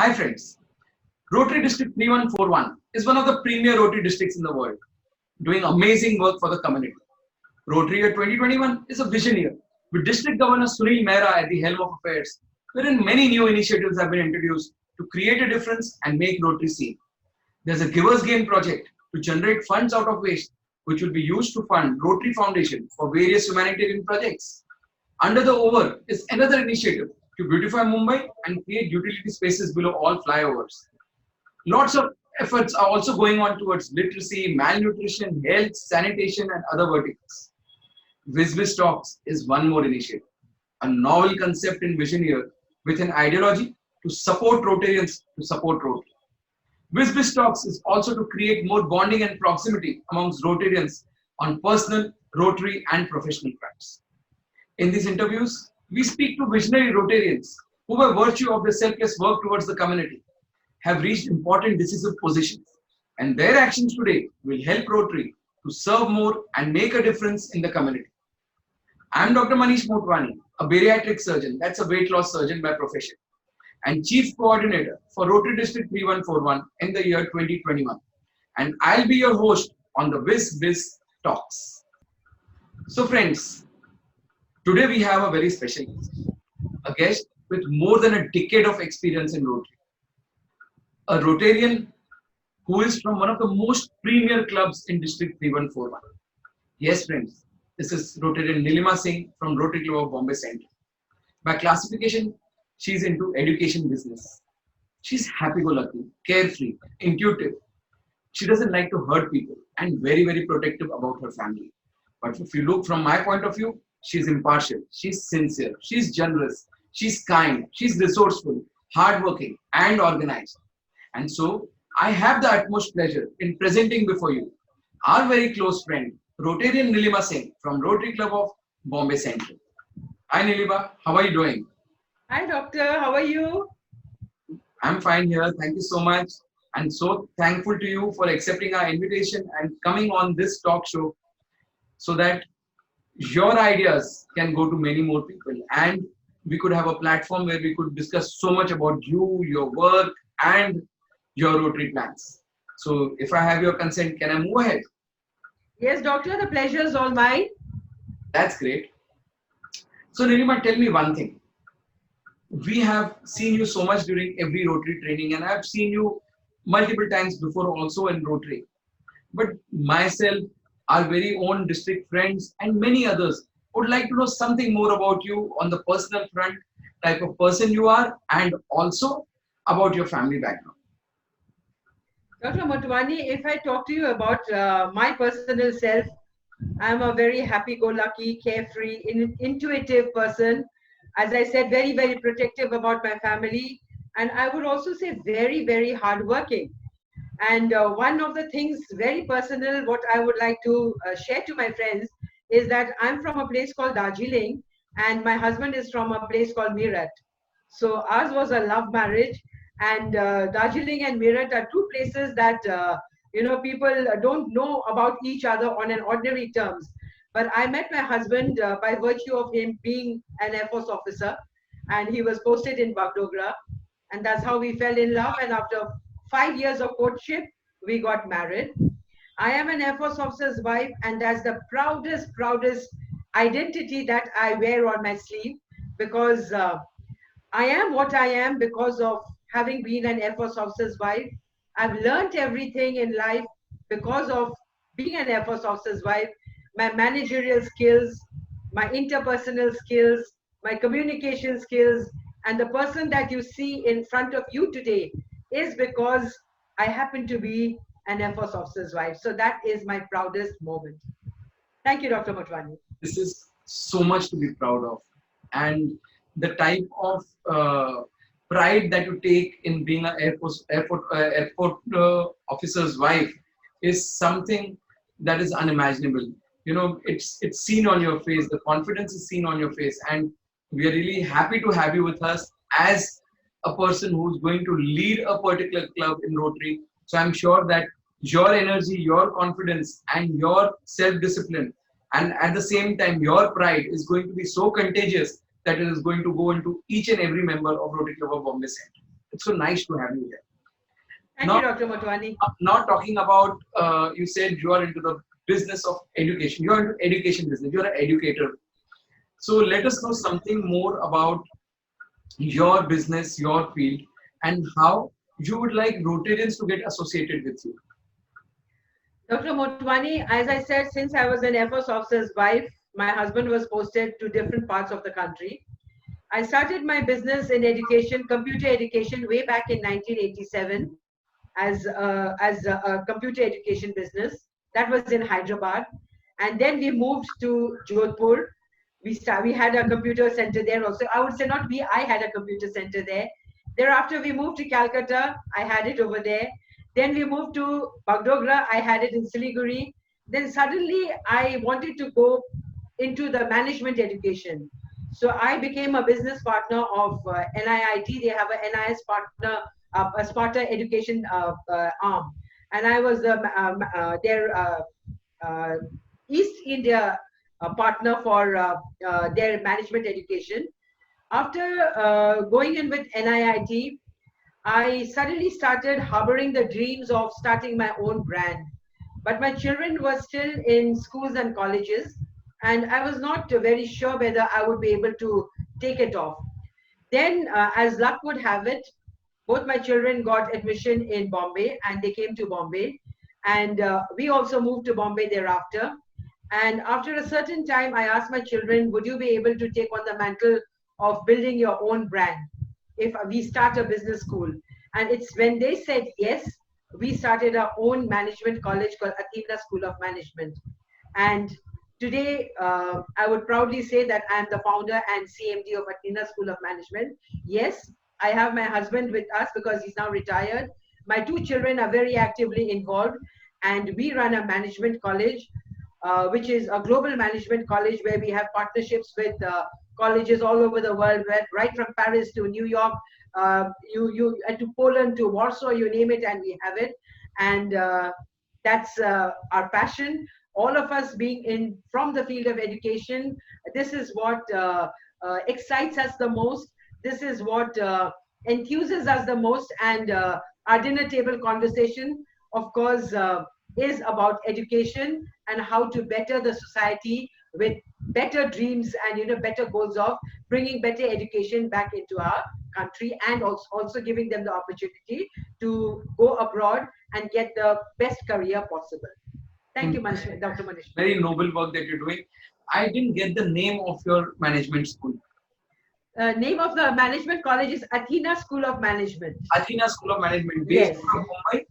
Hi friends, Rotary District 3141 is one of the premier Rotary districts in the world, doing amazing work for the community. Rotary Year 2021 is a vision year, with District Governor Sunil Mehra at the helm of affairs, wherein many new initiatives have been introduced to create a difference and make Rotary seen. There's a Givers Gain project to generate funds out of waste, which will be used to fund Rotary Foundation for various humanitarian projects. Under the Over is another initiative to beautify Mumbai and create utility spaces below all flyovers. Lots of efforts are also going on towards literacy, malnutrition, health, sanitation, and other verticals. WizBiz Talks is one more initiative, a novel concept in vision here with an ideology to support Rotarians to support Rotary. WizBiz Talks is also to create more bonding and proximity amongst Rotarians on personal, Rotary, and professional fronts. In these interviews, we speak to visionary Rotarians who, by virtue of their selfless work towards the community, have reached important decisive positions, and their actions today will help Rotary to serve more and make a difference in the community. I am Dr. Manish Motwani, a bariatric surgeon, that's a weight loss surgeon by profession, and Chief Coordinator for Rotary District 3141 in the year 2021. And I'll be your host on the WizBiz Talks. So friends, today we have a very special guest, a guest with more than a decade of experience in Rotary. A Rotarian who is from one of the most premier clubs in District 3141. Yes, friends, this is Rotarian Nilima Singh from Rotary Club of Bombay Central. By classification, she's into education business. She's happy-go-lucky, carefree, intuitive. She doesn't like to hurt people and very, very protective about her family. But if you look from my point of view, she's impartial, she's sincere, she's generous, she's kind, she's resourceful, hardworking, and organized. And so, I have the utmost pleasure in presenting before you our very close friend, Rotarian Nilima Singh from Rotary Club of Bombay Central. Hi Nilima, how are you doing? Hi, doctor. How are you? I'm fine here. Thank you so much. And so thankful to you for accepting our invitation and coming on this talk show so that your ideas can go to many more people. And we could have a platform where we could discuss so much about you, your work, and your Rotary plans. So if I have your consent, can I move ahead? Yes, doctor. The pleasure is all mine. That's great. So Nilima, tell me one thing. We have seen you so much during every Rotary training, and I've seen you multiple times before also in Rotary. But myself, our very own district friends, and many others would like to know something more about you on the personal front, type of person you are, and also about your family background. Dr. Motwani, if I talk to you about my personal self, I'm a very happy-go-lucky, carefree, intuitive person. As I said, very, very protective about my family. And I would also say very, very hardworking. And one of the things, very personal, what I would like to share to my friends is that I'm from a place called Darjeeling, and my husband is from a place called Meerut. So ours was a love marriage, and Darjeeling and Meerut are two places that people don't know about each other on an ordinary terms. But I met my husband by virtue of him being an Air Force officer, and he was posted in Bagdogra, and that's how we fell in love. And after 5 years of courtship, we got married. I am an Air Force officer's wife, and that's the proudest identity that I wear on my sleeve because I am what I am because of having been an Air Force officer's wife. I've learned everything in life because of being an Air Force officer's wife. My managerial skills, my interpersonal skills, my communication skills, and the person that you see in front of you today is because I happen to be an Air Force officer's wife. So that is my proudest moment. Thank you, Dr. Motwani. This is so much to be proud of. And the type of pride that you take in being an airport officer's wife is something that is unimaginable. You know, it's seen on your face. The confidence is seen on your face, and we are really happy to have you with us as a person who's going to lead a particular club in Rotary. So I'm sure that your energy, your confidence, and your self-discipline, and at the same time your pride is going to be so contagious that it is going to go into each and every member of Rotary Club of Bombay Central. It's so nice to have you here. Thank Now, you, Dr. Motwani. now talking about, you said you are into the business of education. You are into education business. You are an educator. So let us know something more about your business, your field, and how you would like Rotarians to get associated with you. Dr. Motwani, as I said, since I was an Air Force officer's wife, my husband was posted to different parts of the country. I started my business in education, computer education, way back in 1987 as a computer education business. That was in Hyderabad. And then we moved to Jodhpur. We had a computer center there also. I would say not we, I had a computer center there. Thereafter, we moved to Calcutta. I had it over there. Then we moved to Bagdogra. I had it in Siliguri. Then suddenly I wanted to go into the management education. So I became a business partner of NIIT. They have a NIS partner, a Sparta education arm. And I was their uh, East India partner for their management education. After going in with NIIT, I suddenly started harboring the dreams of starting my own brand. But my children were still in schools and colleges, and I was not very sure whether I would be able to take it off. Then, as luck would have it, both my children got admission in Bombay and they came to Bombay. And we also moved to Bombay thereafter. And after a certain time, I asked my children, would you be able to take on the mantle of building your own brand if we start a business school? And it's when they said yes, we started our own management college called Athena School of Management. And today, I would proudly say that I'm the founder and CMD of Athena School of Management. Yes, I have my husband with us because he's now retired. My two children are very actively involved, and we run a management college, which is a global management college where we have partnerships with colleges all over the world, right from Paris to New York, to Poland to Warsaw, you name it, and we have it. And that's our passion. All of us being in from the field of education, this is what excites us the most. This is what enthuses us the most. And our dinner table conversation, of course, is about education and how to better the society with better dreams and better goals of bringing better education back into our country, and also giving them the opportunity to go abroad and get the best career possible. Thank you, Dr. Manish. Very noble work that you're doing. I didn't get the name of your management school. Name of the management college is Athena School of Management. Athena School of Management, based Yes. out of Mumbai.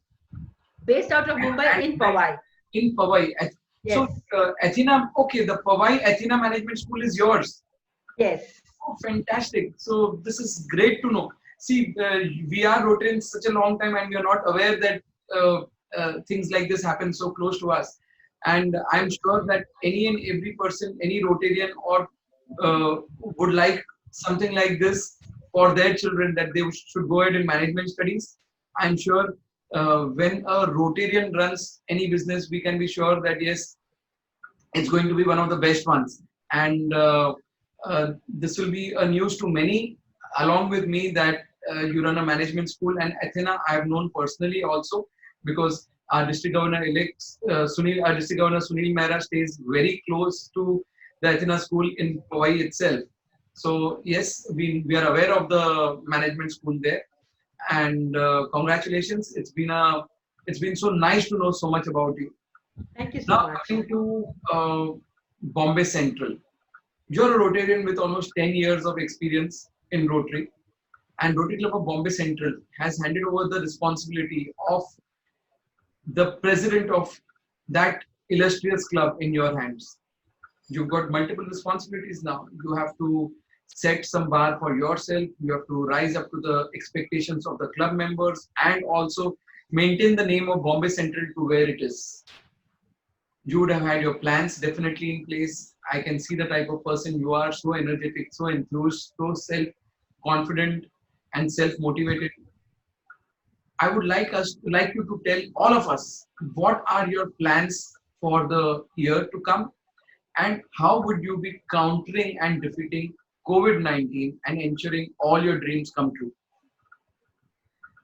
Based out of Mumbai in Powai. In Powai. Yes. So Athena, okay, the Powai Athena Management School is yours. Yes. Oh, fantastic. So this is great to know. See, we are Rotarians such a long time and we are not aware that things like this happen so close to us. And I'm sure that any and every person, any Rotarian or would like something like this for their children, that they should go ahead in management studies. I'm sure when a Rotarian runs any business, we can be sure that yes, it's going to be one of the best ones. And this will be a news to many along with me that you run a management school. And Athena I have known personally also, because our district governor elect our district governor Sunil Mehra stays very close to the Athena school in Powai itself. So yes, we are aware of the management school there. And congratulations, it's been so nice to know so much about you. Thank you so Now much. coming to Bombay Central. You're a Rotarian with almost 10 years of experience in Rotary, and Rotary Club of Bombay Central has handed over the responsibility of the president of that illustrious club in your hands. You've got multiple responsibilities now. You have to set some bar for yourself. You have to rise up to the expectations of the club members and also maintain the name of Bombay Central to where it is. You would have had your plans definitely in place. I can see the type of person you are, so energetic, so enthused, so self-confident and self-motivated. I would like you to tell all of us what are your plans for the year to come, and how would you be countering and defeating COVID-19 and ensuring all your dreams come true?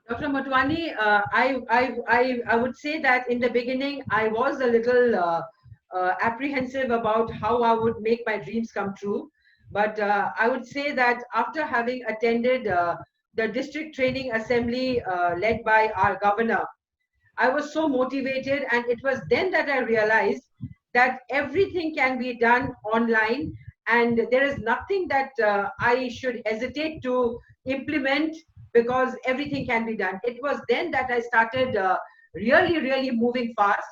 Dr. Motwani, I would say that in the beginning, I was a little apprehensive about how I would make my dreams come true. But I would say that after having attended the district training assembly led by our governor, I was so motivated, and it was then that I realized that everything can be done online, and there is nothing that I should hesitate to implement because everything can be done. It was then that I started really moving fast.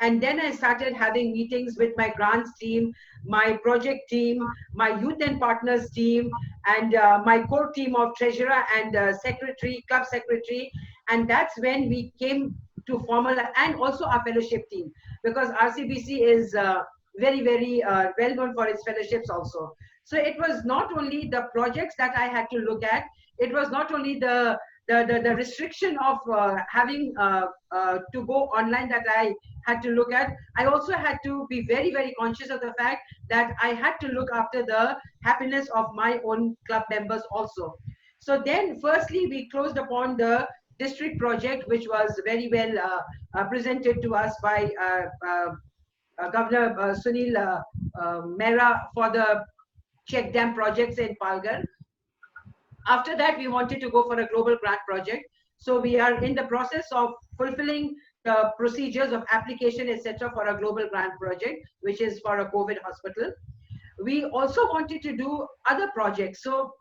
And then I started having meetings with my grants team, my project team, my youth and partners team, and my core team of treasurer and secretary, club secretary. And that's when we came to formal, and also our fellowship team, because RCBC is very well known for its fellowships also. So it was not only the projects that I had to look at, it was not only the restriction of having to go online that I had to look at. I also had to be very conscious of the fact that I had to look after the happiness of my own club members also. So then firstly we closed upon the district project, which was very well presented to us by Governor Sunil Mehra for the check dam projects in Palghar. After that, we wanted to go for a global grant project. So we are in the process of fulfilling the procedures of application, etc., for a global grant project, which is for a COVID hospital. We also wanted to do other projects. So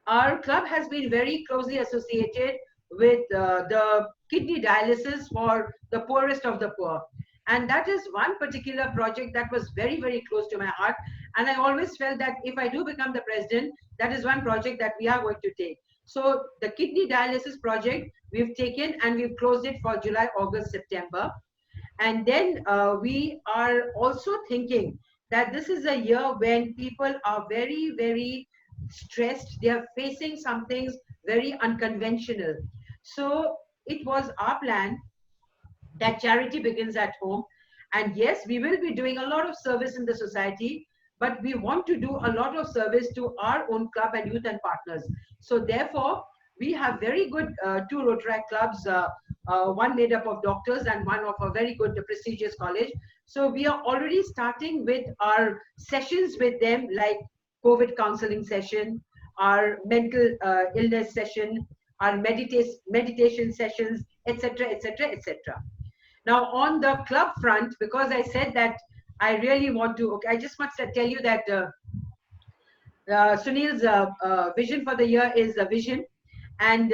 our club has been very closely associated with the kidney dialysis for the poorest of the poor. And that is one particular project that was very close to my heart. And I always felt that if I do become the president, that is one project that we are going to take. So the kidney dialysis project we've taken, and we've closed it for July, August, September. And then we are also thinking that this is a year when people are very stressed. They are facing some things very unconventional. So it was our plan that charity begins at home. And yes, we will be doing a lot of service in the society, but we want to do a lot of service to our own club and youth and partners. So therefore, we have very good two Rotaract clubs, one made up of doctors and one of a very good prestigious college. So we are already starting with our sessions with them, like COVID counseling session, our mental illness session, our meditation sessions, etc. Now, on the club front, because I said that I really want to, okay, I just must tell you that Sunil's vision for the year is a vision, and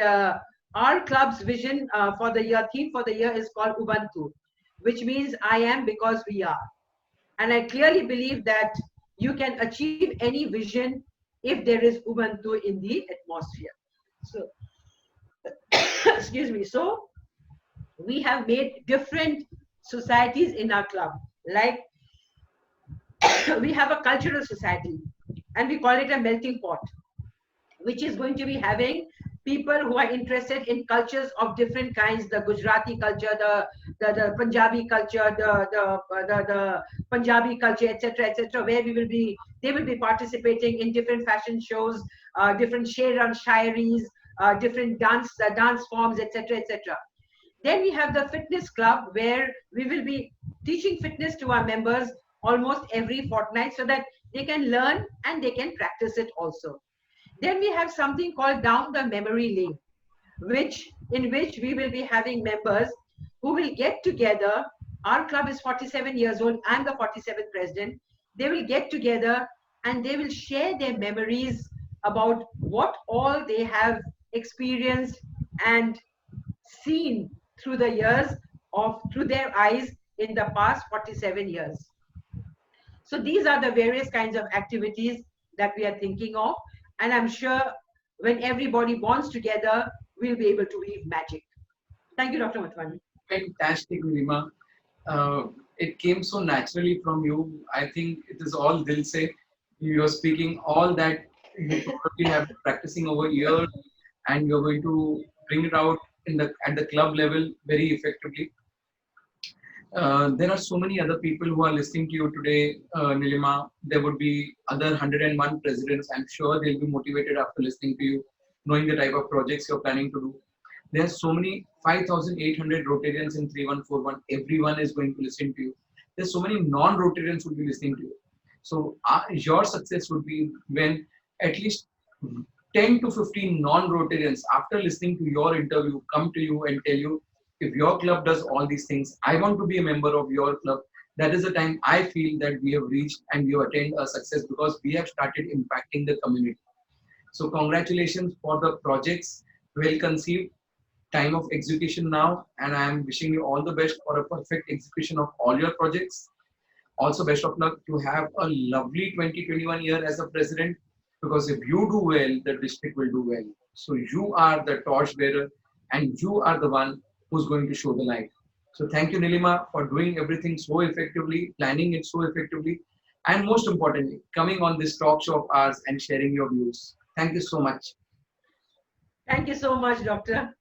our club's vision for the year, theme for the year, is called Ubuntu, which means I am because we are. And I clearly believe that you can achieve any vision if there is Ubuntu in the atmosphere. So, excuse me. So, we have made different societies in our club. Like we have a cultural society, and we call it a melting pot, which is going to be having people who are interested in cultures of different kinds: the Gujarati culture, the Punjabi culture, the Punjabi culture, etc., where they will be participating in different fashion shows, different shairis, different dance forms, etc. Then we have the fitness club, where we will be teaching fitness to our members almost every fortnight, so that they can learn and they can practice it also. Then we have something called Down the Memory Lane, in which we will be having members who will get together. Our club is 47 years old. I'm the 47th president. They will get together and they will share their memories about what all they have experienced and seen through the years through their eyes in the past 47 years. So these are the various kinds of activities that we are thinking of. And I'm sure when everybody bonds together, we'll be able to weave magic. Thank you, Dr. Motwani. Fantastic, Nilima. It came so naturally from you. I think it is all dil se. You are speaking all that you probably have been practicing over years, and you're going to bring it out at the club level very effectively. There are so many other people who are listening to you today, Nilima. There would be other 101 presidents. I'm sure they'll be motivated after listening to you, knowing the type of projects you're planning to do. There's so many 5,800 Rotarians in 3141. Everyone is going to listen to you. There's so many non-Rotarians who will be listening to you. So your success would be when at least 10 to 15 non-Rotarians, after listening to your interview, come to you and tell you, if your club does all these things, I want to be a member of your club. That is the time I feel that we have reached and we have attained a success because we have started impacting the community. So congratulations for the projects, well conceived, time of execution now, and I am wishing you all the best for a perfect execution of all your projects. Also, best of luck to have a lovely 2021 year as a president, because if you do well, the district will do well. So you are the torch bearer and you are the one who's going to show the light. So thank you, Nilima, for doing everything so effectively, planning it so effectively, and most importantly, coming on this talk show of ours and sharing your views. Thank you so much. Thank you so much, Doctor.